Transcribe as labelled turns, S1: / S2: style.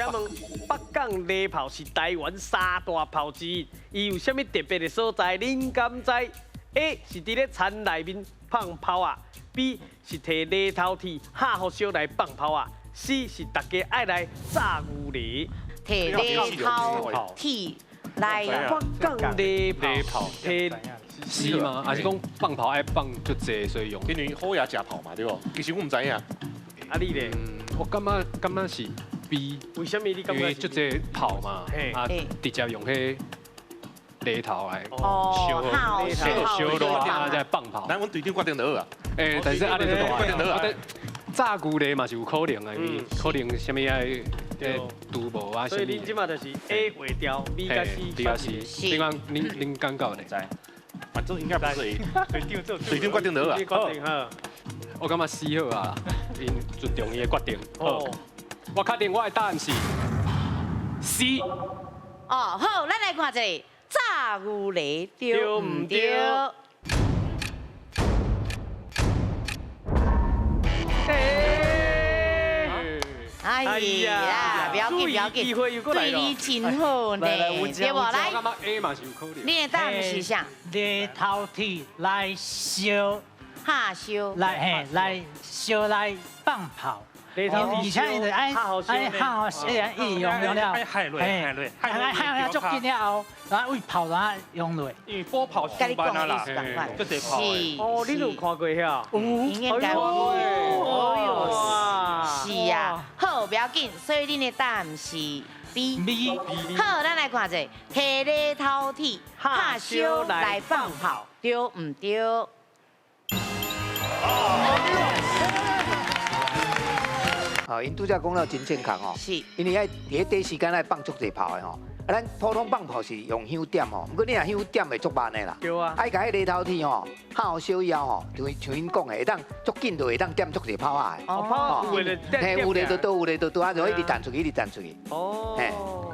S1: 请问北港犁炮是台湾三大炮之一，伊有啥物特别的所在？恁敢知 ？A 是伫咧田内面放炮啊 ，B 是摕犁头铁下好烧来放炮啊 ，C 是大家爱来炸牛犁。
S2: 摕犁头铁来
S1: 北港犁炮摕
S3: 是吗？还是讲放炮爱放就济，所以用？
S4: 因为好也食炮嘛，对不？其实我唔知影。
S1: 啊你咧？
S3: 我感觉是 B，
S1: 为什么你感觉
S3: 因为就这炮嘛，啊，直接用迄犁头来烧落啊，再放炮。
S4: 咱阮队长决定就好啊。
S3: 诶，但是啊，你就
S4: 决定就好。
S3: 炸牛犁嘛是有可能的，因为可能什么爱拄无啊，
S1: 所以恁即马就是 A 会调 ，B 甲 C。
S3: 另外，恁感觉呢？
S4: 反正应该不是 A。队长决定就好啊。
S1: 决定好。
S3: 我感觉 C 好啊，因尊重伊的决定。好，我确定我的答案是 C。
S2: 哦，好，咱来看一下炸牛犁对唔对？哎呀，不要紧，不要紧，对你真好呢，对不？来，
S3: 我感觉 A 嘛是有可能。
S2: 你的答案是啥？
S5: 犁头铁来烧，
S2: 下烧，
S5: 来烧来放炮。
S1: 犁头铁
S5: 而且伊就爱
S1: 下好
S5: 烧，伊用了，
S6: 害
S5: 害足紧了后，然后为炮然后用落。
S6: 因为波跑
S2: 跟你讲的意
S6: 啦，
S2: 思赶快。
S6: 就得跑。
S1: 哦，你有看过遐？
S2: 应该有。哦哟，是呀，好，不要紧，所以你的答案是 B。好，咱来看一下，摕犁头铁下烧来放炮，对唔对？
S7: 哦，因拄则讲到真正确哦，
S2: 是，
S7: 因为爱伫短时间爱放足侪炮的吼。啊，咱普通放炮是用香点吼，不过你若香点会足慢的啦。
S1: 对啊。
S7: 爱甲迄犁头铁吼，下好烧以后吼，就像因讲的，会当足紧就会当点足侪炮啊。
S1: 哦，炮有的
S7: 嘿，有咧就倒，有咧就倒，啊，就一直弹出去，一直弹出去。
S1: 哦。